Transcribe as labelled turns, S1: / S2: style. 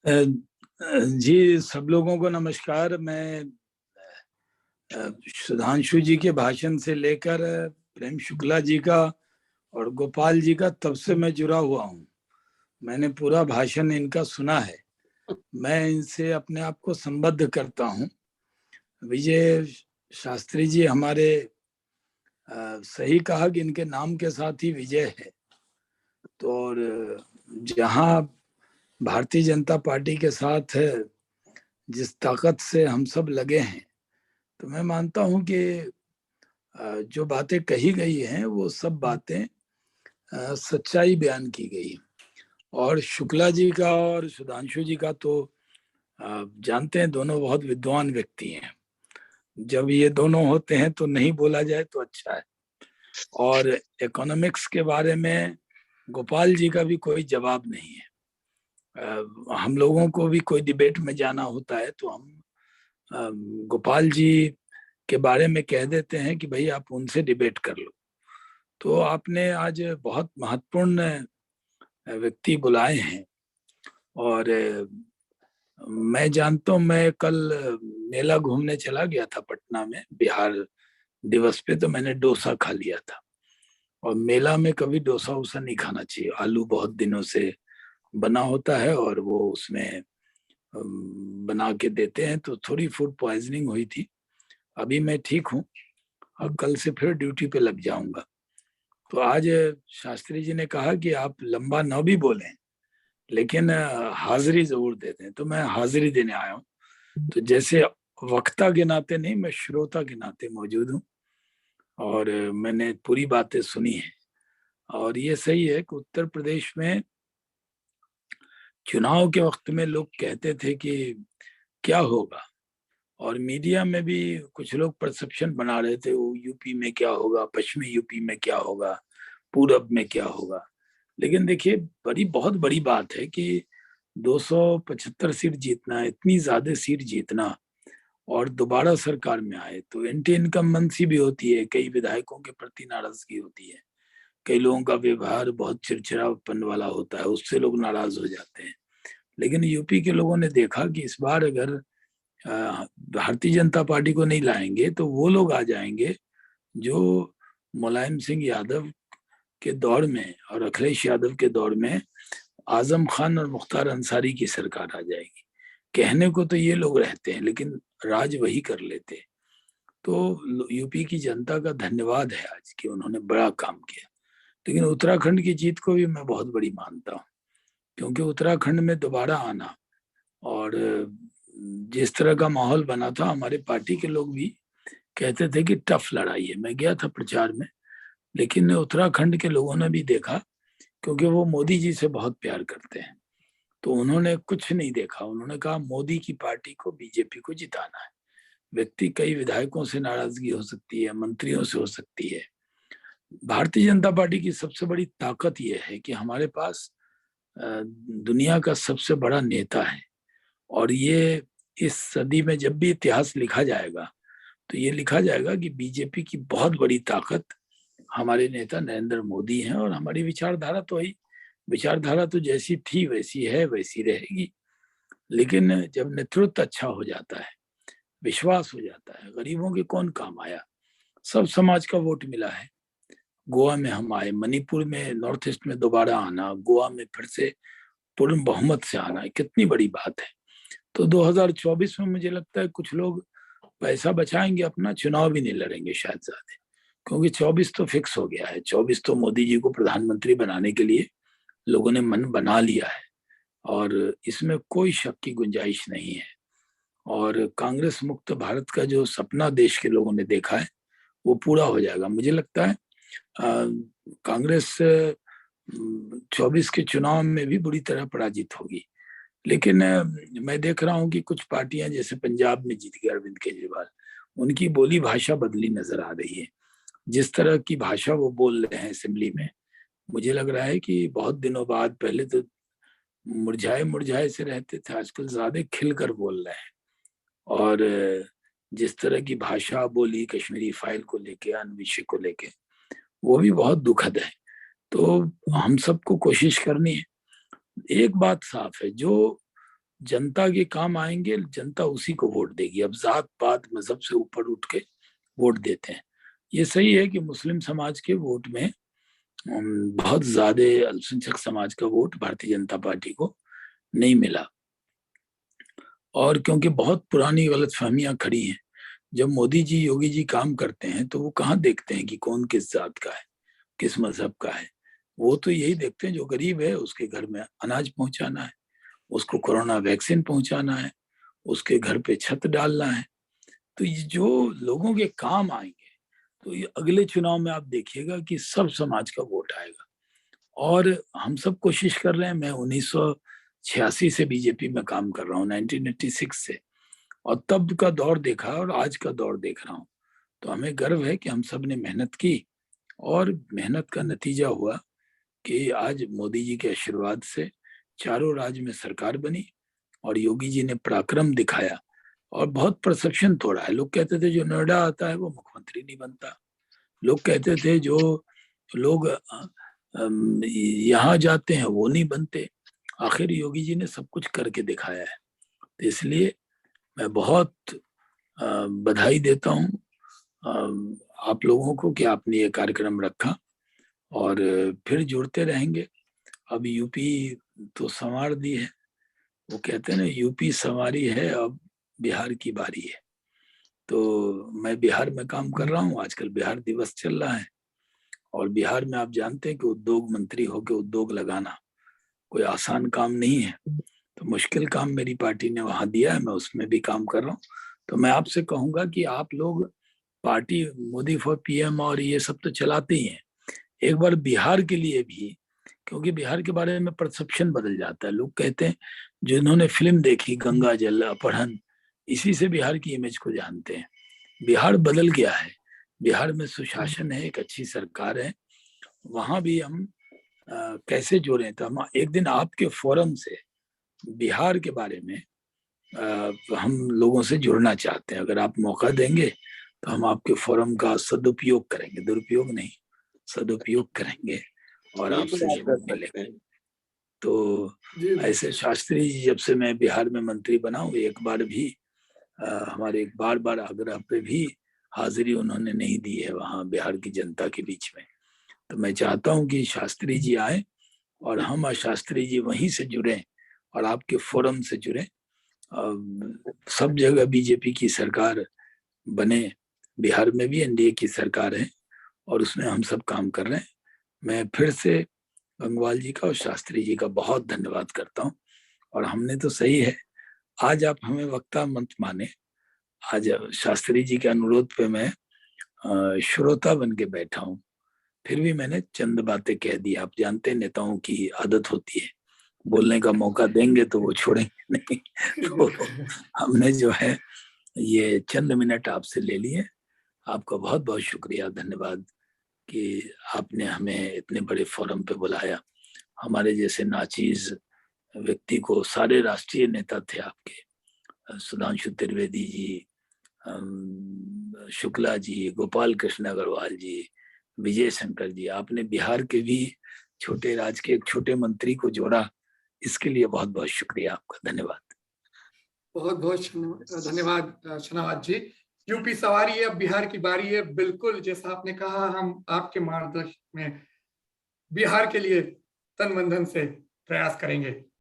S1: अ, जी, सब लोगों को नमस्कार। मैं सुधांशु जी के भाषण से लेकर प्रेम शुक्ला जी का और गोपाल जी का तब से मैं जुड़ा हुआ हूँ। मैंने पूरा भाषण इनका सुना है। मैं इनसे अपने आप को संबद्ध करता हूँ। विजय शास्त्री जी हमारे सही कहा कि इनके नाम के साथ ही विजय है। तो और जहाँ भारतीय जनता पार्टी के साथ जिस ताकत से हम सब लगे हैं, तो मैं मानता हूं कि जो बातें कही गई हैं वो सब बातें सच्चाई बयान की गई। और शुक्ला जी का और सुधांशु जी का तो जानते हैं, दोनों बहुत विद्वान व्यक्ति हैं। जब ये दोनों होते हैं तो नहीं बोला जाए तो अच्छा है। और इकोनॉमिक्स के बारे में गोपाल जी का भी कोई जवाब नहीं है। हम लोगों को भी कोई डिबेट में जाना होता है तो हम गोपाल जी के बारे में कह देते हैं कि भाई आप उनसे डिबेट कर लो। तो आपने आज बहुत महत्वपूर्ण व्यक्ति बुलाए हैं। और मैं जानता हूँ, मैं कल मेला घूमने चला गया था पटना में बिहार दिवस पे, तो मैंने डोसा खा लिया था। और मेला में कभी डोसा वोसा नहीं खाना चाहिए। आलू बहुत दिनों से बना होता है और वो उसमें बना के देते हैं, तो थोड़ी फूड पॉइजनिंग हुई थी। अभी मैं ठीक हूँ और कल से फिर ड्यूटी पे लग जाऊंगा। तो आज शास्त्री जी ने कहा कि आप लंबा न भी बोलें लेकिन हाजिरी जरूर देते हैं, तो मैं हाजिरी देने आया हूँ। तो जैसे वक्ता के नाते नहीं, मैं श्रोता के नाते मौजूद हूँ। और मैंने पूरी बातें सुनी है। और ये सही है कि उत्तर प्रदेश में चुनाव के वक्त में लोग कहते थे कि क्या होगा, और मीडिया में भी कुछ लोग परसेप्शन बना रहे थे, वो यूपी में क्या होगा, पश्चिमी यूपी में क्या होगा, पूरब में क्या होगा। लेकिन देखिए, बहुत बड़ी बात है कि 275 सीट जीतना, इतनी ज्यादा सीट जीतना और दोबारा सरकार में आए, तो एंटी इनकम्बेंसी भी होती है, कई विधायकों के प्रति नाराजगी होती है, कई लोगों का व्यवहार बहुत चिड़चिड़ापन वाला होता है, उससे लोग नाराज हो जाते हैं। लेकिन यूपी के लोगों ने देखा कि इस बार अगर भारतीय जनता पार्टी को नहीं लाएंगे तो वो लोग आ जाएंगे जो मुलायम सिंह यादव के दौर में और अखिलेश यादव के दौर में आजम खान और मुख्तार अंसारी की सरकार आ जाएगी। कहने को तो ये लोग रहते हैं लेकिन राज वही कर लेते हैं। तो यूपी की जनता का धन्यवाद है आज कि उन्होंने बड़ा काम किया। लेकिन उत्तराखंड की जीत को भी मैं बहुत बड़ी मानता हूँ, क्योंकि उत्तराखंड में दोबारा आना और जिस तरह का माहौल बना था, हमारे पार्टी के लोग भी कहते थे कि टफ लड़ाई है। मैं गया था प्रचार में, लेकिन उत्तराखंड के लोगों ने भी देखा, क्योंकि वो मोदी जी से बहुत प्यार करते हैं। तो उन्होंने कुछ नहीं देखा, उन्होंने कहा मोदी की पार्टी को, बीजेपी को जिताना है। व्यक्ति, कई विधायकों से नाराजगी हो सकती है, मंत्रियों से हो सकती है। भारतीय जनता पार्टी की सबसे बड़ी ताकत यह है कि हमारे पास दुनिया का सबसे बड़ा नेता है। और ये इस सदी में जब भी इतिहास लिखा जाएगा तो ये लिखा जाएगा कि बीजेपी की बहुत बड़ी ताकत हमारे नेता नरेंद्र मोदी हैं। और हमारी विचारधारा तो ही, विचारधारा तो जैसी थी वैसी है, वैसी रहेगी। लेकिन जब नेतृत्व अच्छा हो जाता है, विश्वास हो जाता है, गरीबों के कौन काम आया, सब समाज का वोट मिला है। गोवा में हम आए, मणिपुर में, नॉर्थ ईस्ट में दोबारा आना, गोवा में फिर से पूर्ण बहुमत से आना, कितनी बड़ी बात है। तो 2024 में मुझे लगता है कुछ लोग पैसा बचाएंगे, अपना चुनाव भी नहीं लड़ेंगे शायद ज्यादा, क्योंकि 24 तो फिक्स हो गया है। 24 तो मोदी जी को प्रधानमंत्री बनाने के लिए लोगों ने मन बना लिया है, और इसमें कोई शक की गुंजाइश नहीं है। और कांग्रेस मुक्त भारत का जो सपना देश के लोगों ने देखा है वो पूरा हो जाएगा। मुझे लगता है कांग्रेस 24 के चुनाव में भी बुरी तरह पराजित होगी। लेकिन मैं देख रहा हूँ कि कुछ पार्टियां, जैसे पंजाब में जीत गए अरविंद केजरीवाल, उनकी बोली भाषा बदली नजर आ रही है। जिस तरह की भाषा वो बोल रहे हैं असेंबली में, मुझे लग रहा है कि बहुत दिनों बाद, पहले तो मुरझाए मुरझाए से रहते थे, आजकल ज्यादा खिलकर बोल रहे हैं। और जिस तरह की भाषा बोली कश्मीरी फाइल को लेके, अन्य विषय को लेके, वो भी बहुत दुखद है। तो हम सबको कोशिश करनी है। एक बात साफ है, जो जनता के काम आएंगे, जनता उसी को वोट देगी। अब जात पात मजहब से ऊपर उठ के वोट देते हैं। ये सही है कि मुस्लिम समाज के वोट में बहुत ज्यादा अल्पसंख्यक समाज का वोट भारतीय जनता पार्टी को नहीं मिला, और क्योंकि बहुत पुरानी गलतफहमियां खड़ी हैं। जब मोदी जी योगी जी काम करते हैं तो वो कहाँ देखते हैं कि कौन किस जात का है, किस मजहब का है। वो तो यही देखते हैं जो गरीब है उसके घर में अनाज पहुंचाना है, उसको कोरोना वैक्सीन पहुंचाना है, उसके घर पे छत डालना है। तो ये जो लोगों के काम आएंगे, तो ये अगले चुनाव में आप देखिएगा कि सब समाज का वोट आएगा। और हम सब कोशिश कर रहे हैं। मैं 1986 से बीजेपी में काम कर रहा हूँ, 1986 से, और तब का दौर देखा और आज का दौर देख रहा हूँ। तो हमें गर्व है कि हम सब ने मेहनत की, और मेहनत का नतीजा हुआ कि आज मोदी जी के आशीर्वाद से चारों राज्य में सरकार बनी, और योगी जी ने पराक्रम दिखाया और बहुत परसेप्शन तोड़ा है। लोग कहते थे जो नोएडा आता है वो मुख्यमंत्री नहीं बनता, लोग कहते थे जो लोग यहाँ जाते हैं वो नहीं बनते। आखिर योगी जी ने सब कुछ करके दिखाया है। तो इसलिए मैं बहुत बधाई देता हूँ आप लोगों को कि आपने ये कार्यक्रम रखा, और फिर जुड़ते रहेंगे। अब यूपी तो संवार दी है, वो कहते हैं ना, यूपी संवारी है, अब बिहार की बारी है। तो मैं बिहार में काम कर रहा हूँ, आजकल बिहार दिवस चल रहा है। और बिहार में आप जानते हैं कि उद्योग मंत्री होकर उद्योग लगाना कोई आसान काम नहीं है। तो मुश्किल काम मेरी पार्टी ने वहां दिया है, मैं उसमें भी काम कर रहा हूँ। तो मैं आपसे कहूंगा कि आप लोग पार्टी मोदी फॉर पीएम और ये सब तो चलाते ही हैं, एक बार बिहार के लिए भी, क्योंकि बिहार के बारे में परसेप्शन बदल जाता है। लोग कहते हैं जिन्होंने फिल्म देखी गंगा जल अपहरण, इसी से बिहार की इमेज को जानते हैं। बिहार बदल गया है, बिहार में सुशासन है, एक अच्छी सरकार है। वहां भी हम कैसे जोड़े, तो हम एक दिन आपके फोरम से बिहार के बारे में हम लोगों से जुड़ना चाहते हैं। अगर आप मौका देंगे तो हम आपके फोरम का सदुपयोग करेंगे, दुरुपयोग नहीं, सदुपयोग करेंगे और
S2: बिल्कुल
S1: आपसे
S2: आप कर
S1: जरूर
S2: सकते
S1: मिलेंगे।
S2: हैं।
S1: तो
S2: जी जी।
S1: ऐसे शास्त्री जी जब से मैं बिहार में मंत्री बना हूँ, एक बार भी हमारे बार बार आग्रह पे भी हाजिरी उन्होंने नहीं दी है वहाँ बिहार की जनता के बीच में। तो मैं चाहता हूँ कि शास्त्री जी आए और हम और शास्त्री जी वहीं से जुड़े और आपके फोरम से जुड़े। सब जगह बीजेपी की सरकार बने, बिहार में भी एनडीए की सरकार है और उसमें हम सब काम कर रहे हैं। मैं फिर से गंगवाल जी का और शास्त्री जी का बहुत धन्यवाद करता हूँ। और हमने तो सही है, आज आप हमें वक्ता मत माने, आज शास्त्री जी के अनुरोध पे मैं श्रोता बन के बैठा हूँ। फिर भी मैंने चंद बातें कह दी। आप जानते हैं नेताओं की आदत होती है, बोलने का मौका देंगे तो वो छोड़ेंगे नहीं। तो
S2: बिल्कुल।
S1: हमने जो है ये चंद मिनट आपसे ले लिए। आपका बहुत बहुत शुक्रिया, धन्यवाद कि आपने हमें इतने बड़े फोरम पे बुलाया। हमारे जैसे नाचीज व्यक्ति को, सारे राष्ट्रीय नेता थे आपके, सुधांशु त्रिवेदी जी, शुक्ला जी, गोपाल कृष्ण अग्रवाल जी, विजय शंकर जी, आपने बिहार के भी छोटे राज्य के एक छोटे मंत्री को जोड़ा, इसके लिए बहुत बहुत शुक्रिया आपका, धन्यवाद।
S2: बहुत बहुत धन्यवाद शनावाद जी। यूपी सवारी है, अब बिहार की बारी है। बिल्कुल जैसा आपने कहा, हम आपके मार्गदर्शन में बिहार के लिए तन मन धन से प्रयास करेंगे।